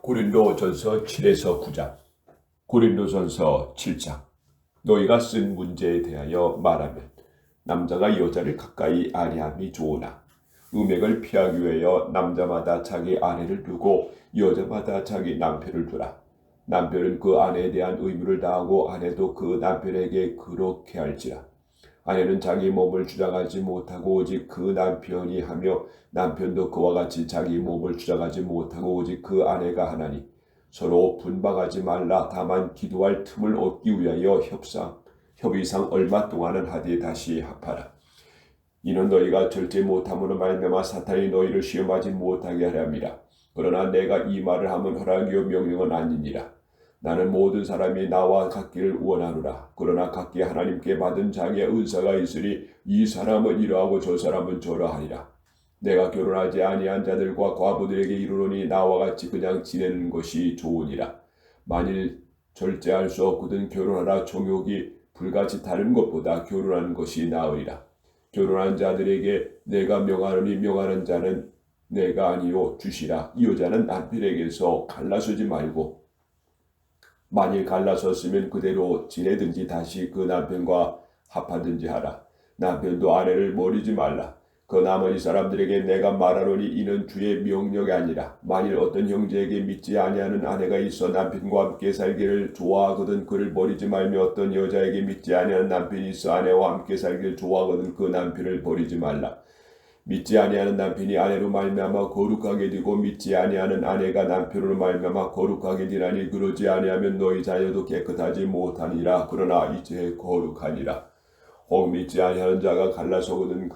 고린도전서 7에서 9장. 고린도전서 7장. 너희가 쓴 문제에 대하여 말하면 남자가 여자를 가까이 아니함이 좋으나 음행을 피하기 위하여 남자마다 자기 아내를 두고 여자마다 자기 남편을 두라. 남편은 그 아내에 대한 의무를 다하고 아내도 그 남편에게 그렇게 할지라. 아내는 자기 몸을 주장하지 못하고 오직 그 남편이 하며 남편도 그와 같이 자기 몸을 주장하지 못하고 오직 그 아내가 하나니 서로 분방하지 말라. 다만 기도할 틈을 얻기 위하여 협의상 얼마 동안은 하되 다시 합하라. 이는 너희가 절제 못함으로 말미암아 사탄이 너희를 시험하지 못하게 하려 함이라. 그러나 내가 이 말을 하면 허락이요 명령은 아니니라. 나는 모든 사람이 나와 같기를 원하노라. 그러나 각기 하나님께 받은 자기의 은사가 있으니 이 사람은 이러하고 저 사람은 저러하리라. 내가 결혼하지 아니한 자들과 과부들에게 이르노니 나와 같이 그냥 지내는 것이 좋으니라. 만일 절제할 수 없거든 결혼하라. 정욕이 불같이 다른 것보다 결혼하는 것이 나으리라. 결혼한 자들에게 내가 명하노니 명하는 자는 내가 아니요 주시라. 이 여자는 남편에게서 갈라서지 말고 만일 갈라섰으면 그대로 지내든지 다시 그 남편과 합하든지 하라. 남편도 아내를 버리지 말라. 그 나머지 사람들에게 내가 말하노니 이는 주의 명령이 아니라 만일 어떤 형제에게 믿지 아니하는 아내가 있어 남편과 함께 살기를 좋아하거든 그를 버리지 말며 어떤 여자에게 믿지 아니하는 남편이 있어 아내와 함께 살기를 좋아하거든 그 남편을 버리지 말라. 믿지 아니하는 남편이 아내로 말미암아 거룩하게 되고 믿지 아니하는 아내가 남편으로 말미암아 거룩하게 되나니 그러지 아니하면 너희 자녀도 깨끗하지 못하니라. 그러나 이제 거룩하니라. 혹 믿지 아니하는 자가 갈라서거든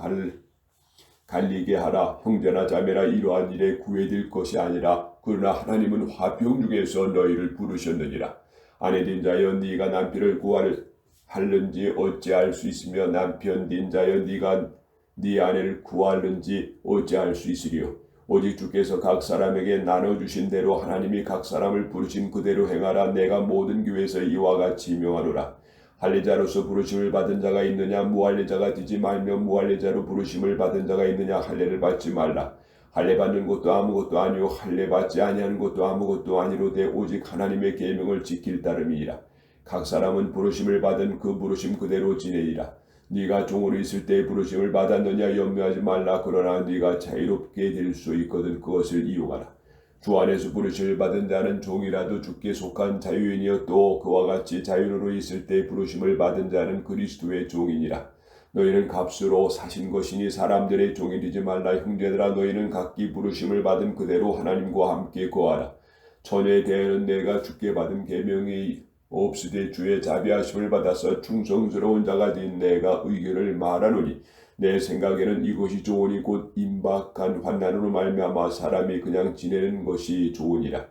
갈리게 하라. 형제나 자매나 이러한 일에 구애될 것이 아니라 그러나 하나님은 화평 중에서 너희를 부르셨느니라. 아내된 자여 네가 남편을 구할는지 어찌할 수 있으며 남편 된 자여 네가 네 아내를 구할는지 어찌할 수 있으리요. 오직 주께서 각 사람에게 나눠주신 대로 하나님이 각 사람을 부르신 그대로 행하라. 내가 모든 교회에서 이와 같이 명하노라. 할례자로서 부르심을 받은 자가 있느냐 무할례자가 되지 말며 무할례자로 부르심을 받은 자가 있느냐 할례를 받지 말라. 할례 받는 것도 아무것도 아니요 할례 받지 아니하는 것도 아무것도 아니로되 오직 하나님의 계명을 지킬 따름이니라. 각 사람은 부르심을 받은 그 부르심 그대로 지내리라. 네가 종으로 있을 때 부르심을 받았느냐 염려하지 말라. 그러나 네가 자유롭게 될 수 있거든 그것을 이용하라. 주 안에서 부르심을 받은 자는 종이라도 주께 속한 자유인이여 또 그와 같이 자유로 있을 때 부르심을 받은 자는 그리스도의 종이니라. 너희는 값으로 사신 것이니 사람들의 종이 되지 말라. 형제들아 너희는 각기 부르심을 받은 그대로 하나님과 함께 거하라. 처녀에 대하여는 내가 주께 받은 계명이 없으되 주의 자비하심을 받아서 충성스러운 자가 된 내가 의견을 말하노니 내 생각에는 이것이 좋으니 곧 임박한 환난으로 말미암아 사람이 그냥 지내는 것이 좋으니라.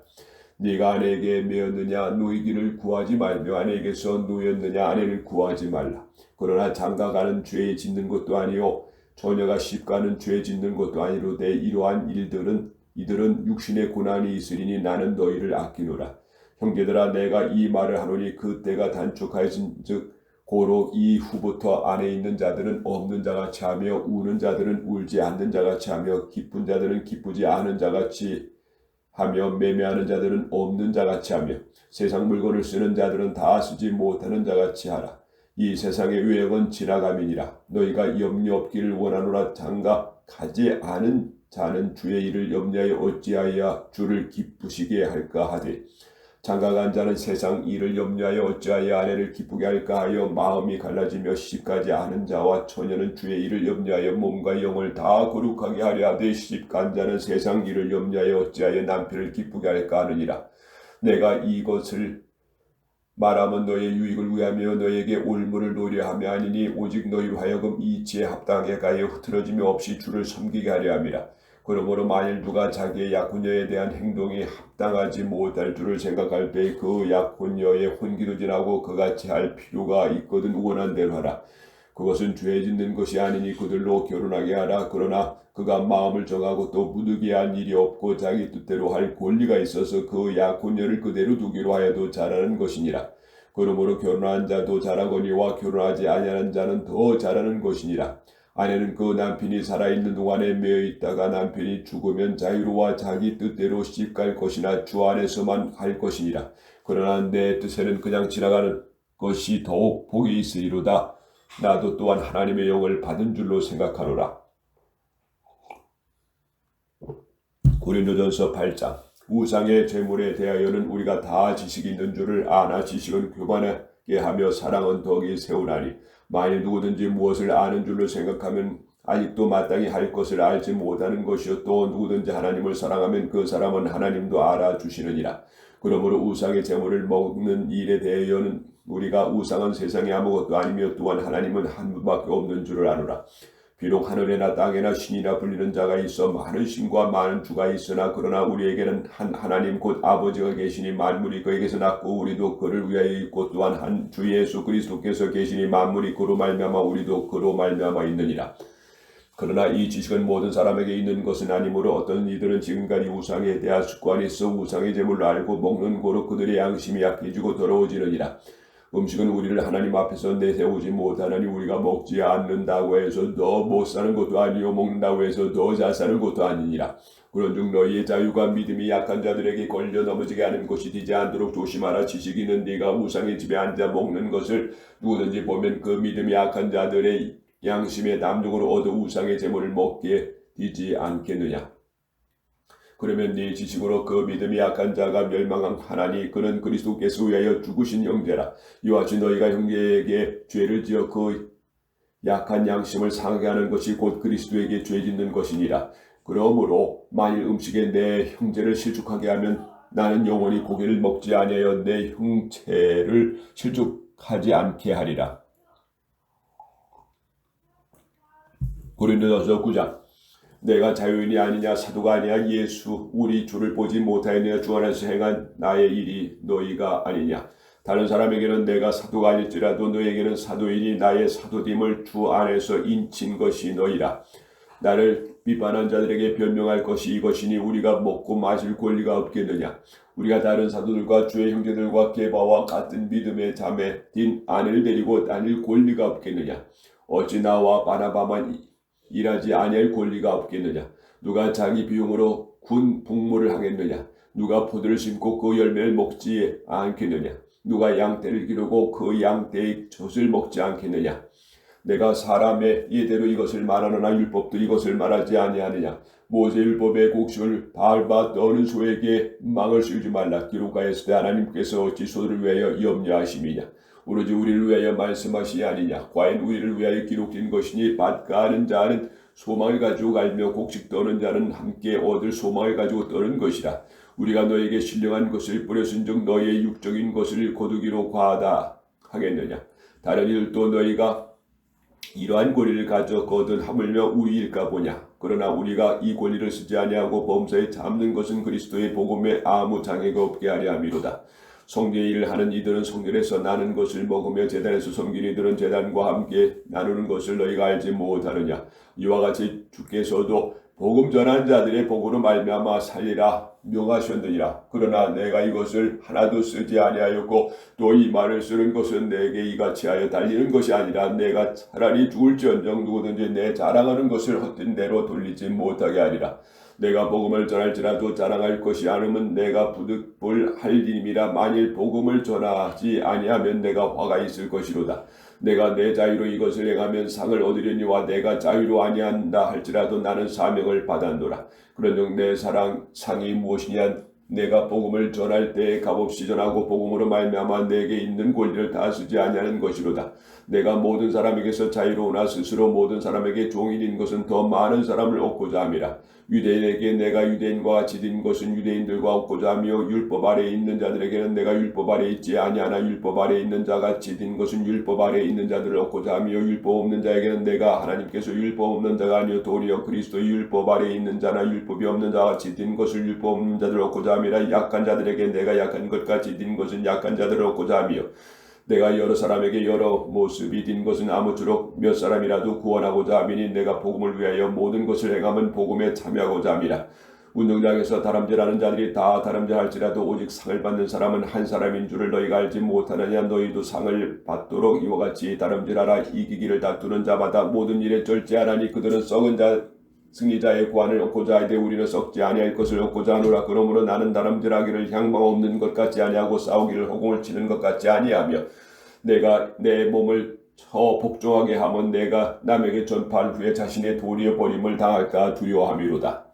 네가 아내에게 매었느냐 노이기를 구하지 말며 아내에게서 노였느냐 아내를 구하지 말라. 그러나 장가가는 죄에 짓는 것도 아니요 처녀가 시집가는 죄에 짓는 것도 아니로되 이러한 이들은 육신의 고난이 있으리니 나는 너희를 아끼노라. 형제들아 내가 이 말을 하노니 그 때가 단축하여진즉 고로 이후부터 안에 있는 자들은 없는 자같이 하며 우는 자들은 울지 않는 자같이 하며 기쁜 자들은 기쁘지 않은 자같이 하며 매매하는 자들은 없는 자같이 하며 세상 물건을 쓰는 자들은 다 쓰지 못하는 자같이 하라. 이 세상의 유행은 지나감이니라. 너희가 염려 없기를 원하노라. 장가 가지 않은 자는 주의 일을 염려하여 어찌하여 주를 기쁘시게 할까 하되 장가간 자는 세상 일을 염려하여 어찌하여 아내를 기쁘게 할까 하여 마음이 갈라지며 시집가지 않은 자와 처녀는 주의 일을 염려하여 몸과 영을 다 거룩하게 하려 하되 시집간 자는 세상 일을 염려하여 어찌하여 남편을 기쁘게 할까 하느니라. 내가 이것을 말하면 너의 유익을 위하며 너에게 올무를 노려하며 아니니 오직 너희로 하여금 이치에 합당하게 가여 흐트러짐이 없이 주를 섬기게 하려 함이라. 그러므로 만일 누가 자기의 약혼녀에 대한 행동이 합당하지 못할 줄을 생각할 때 그 약혼녀의 혼기도 지나고 그같이 할 필요가 있거든 원한 대로 하라. 그것은 죄 짓는 것이 아니니 그들로 결혼하게 하라. 그러나 그가 마음을 정하고 또 부득이한 일이 없고 자기 뜻대로 할 권리가 있어서 그 약혼녀를 그대로 두기로 하여도 잘하는 것이니라. 그러므로 결혼한 자도 잘하거니와 결혼하지 아니하는 자는 더 잘하는 것이니라. 아내는 그 남편이 살아있는 동안에 매여 있다가 남편이 죽으면 자유로워 자기 뜻대로 시집갈 것이나 주 안에서만 갈 것이니라. 그러나 내 뜻에는 그냥 지나가는 것이 더욱 복이 있으리로다. 나도 또한 하나님의 영을 받은 줄로 생각하노라. 고린도전서 8장. 우상의 제물에 대하여는 우리가 다 지식이 있는 줄을 아나 지식은 교만하게 하며 사랑은 덕이 세우나니 만일 누구든지 무엇을 아는 줄로 생각하면 아직도 마땅히 할 것을 알지 못하는 것이요 또 누구든지 하나님을 사랑하면 그 사람은 하나님도 알아주시느니라. 그러므로 우상의 제물을 먹는 일에 대하여는 우리가 우상은 세상에 아무것도 아니며 또한 하나님은 한 분밖에 없는 줄을 아노라. 비록 하늘에나 땅에나 신이라 불리는 자가 있어 많은 신과 많은 주가 있으나 그러나 우리에게는 한 하나님 곧 아버지가 계시니 만물이 그에게서 났고 우리도 그를 위하여 있고 또한 한 주 예수 그리스도께서 계시니 만물이 그로 말미암아 우리도 그로 말미암아 있느니라. 그러나 이 지식은 모든 사람에게 있는 것은 아니므로 어떤 이들은 지금까지 우상에 대한 습관이 있어 우상의 제물을 알고 먹는 고로 그들의 양심이 약해지고 더러워지느니라. 음식은 우리를 하나님 앞에서 내세우지 못하나니 우리가 먹지 않는다고 해서 더 못 사는 것도 아니요 먹는다고 해서 더 잘 사는 것도 아니니라. 그런즉 너희의 자유가 믿음이 약한 자들에게 걸려 넘어지게 하는 것이 되지 않도록 조심하라. 지식이 있는 네가 우상의 집에 앉아 먹는 것을 누구든지 보면 그 믿음이 약한 자들의 양심의 담력으로 얻어 우상의 제물을 먹게 되지 않겠느냐. 그러면 네 지식으로 그 믿음이 약한 자가 멸망하나니 그는 그리스도께서 위하여 죽으신 형제라. 이와 같이 너희가 형제에게 죄를 지어 그 약한 양심을 상하게 하는 것이 곧 그리스도에게 죄 짓는 것이니라. 그러므로 만일 음식에 내 형제를 실족하게 하면 나는 영원히 고기를 먹지 아니하여 내 형제를 실족하지 않게 하리라. 고린도전서 9장. 내가 자유인이 아니냐 사도가 아니냐 예수 우리 주를 보지 못하였느냐 주 안에서 행한 나의 일이 너희가 아니냐. 다른 사람에게는 내가 사도가 아닐지라도 너에게는 사도이니 나의 사도됨을 주 안에서 인친 것이 너희라. 나를 비판한 자들에게 변명할 것이 이것이니 우리가 먹고 마실 권리가 없겠느냐. 우리가 다른 사도들과 주의 형제들과 게바와 같은 믿음의 자매인 아내를 데리고 다닐 권리가 없겠느냐. 어찌 나와 바나바만 일하지 아니할 권리가 없겠느냐. 누가 자기 비용으로 군 복무를 하겠느냐. 누가 포도를 심고 그 열매를 먹지 않겠느냐. 누가 양떼를 기르고 그 양떼의 젖을 먹지 않겠느냐. 내가 사람의 예대로 이것을 말하노나 율법도 이것을 말하지 아니하느냐. 모세 율법의 곡식을 밟아 떠는 소에게 망을 씌우지 말라. 기록하였을 때 하나님께서 어찌 소들을 위하여 염려하심이냐. 오로지 우리를 위하여 말씀하시지 아니냐. 과연 우리를 위하여 기록된 것이니 밭가는 자는 소망을 가지고 갈며 곡식 떠는 자는 함께 얻을 소망을 가지고 떠는 것이라. 우리가 너에게 신령한 것을 뿌렸은즉 너희의 육적인 것을 거두기로 과하다 하겠느냐. 다른 이들도 너희가 이러한 권리를 가졌거든 하물며 우리일까 보냐. 그러나 우리가 이 권리를 쓰지 아니하고 범사에 잡는 것은 그리스도의 복음에 아무 장애가 없게 하려 함이로다. 성계의 일을 하는 이들은 성결에서 나는 것을 먹으며 제단에서 섬기는 이들은 제단과 함께 나누는 것을 너희가 알지 못하느냐. 이와 같이 주께서도 복음 전한 자들의 복으로 말미암아 살리라 명하셨느니라. 그러나 내가 이것을 하나도 쓰지 아니하였고 또 이 말을 쓰는 것은 내게 이같이 하여 달리는 것이 아니라 내가 차라리 죽을지언정 누구든지 내 자랑하는 것을 헛된 대로 돌리지 못하게 하리라. 내가 복음을 전할지라도 자랑할 것이 아니면 내가 부득불할 일임이라. 만일 복음을 전하지 아니하면 내가 화가 있을 것이로다. 내가 내 자유로 이것을 행하면 상을 얻으려니와 내가 자유로 아니한다 할지라도 나는 사명을 받았노라. 그런즉 내 상이 무엇이냐. 내가 복음을 전할 때에 값없이 전하고 복음으로 말미암아 내게 있는 권리를 다 쓰지 아니하는 것이로다. 내가 모든 사람에게서 자유로우나 스스로 모든 사람에게 종이 된 것은 더 많은 사람을 얻고자 함이라. 유대인에게 내가 유대인과 같이 된 것은 유대인들과 얻고자 하며 율법 아래에 있는 자들에게는 내가 율법 아래에 있지 아니하나 율법 아래에 있는 자같이 된 것은 율법 아래에 있는 자들을 얻고자 하며 율법 없는 자에게는 내가 하나님께서 율법 없는 자가 아니요 도리어 그리스도의 율법 아래에 있는 자나 율법이 없는 자같이 된 것을 율법 없는 자들을 얻고자 함이라. 약한 자들에게 내가 약한 것같이 된 것은 약한 자들을 얻고자 하며 내가 여러 사람에게 여러 모습이 된 것은 아무쪼록 몇 사람이라도 구원하고자 함이니 내가 복음을 위하여 모든 것을 행하면 복음에 참여하고자 함이라. 운동장에서 다람질하는 자들이 다 다람질할지라도 오직 상을 받는 사람은 한 사람인 줄을 너희가 알지 못하느냐. 너희도 상을 받도록 이와 같이 다람질하라. 이기기를 다투는 자마다 모든 일에 절제하라니 그들은 썩은 자 승리자의 구원을 얻고자 하되 우리는 썩지 아니할 것을 얻고자 하노라. 그러므로 나는 다람질하기를 향망 없는 것 같지 아니하고 싸우기를 허공을 치는 것 같지 아니하며 내가 내 몸을 복종하게 하면 내가 남에게 전파한 후에 자신의 도리어 버림을 당할까 두려워함이로다.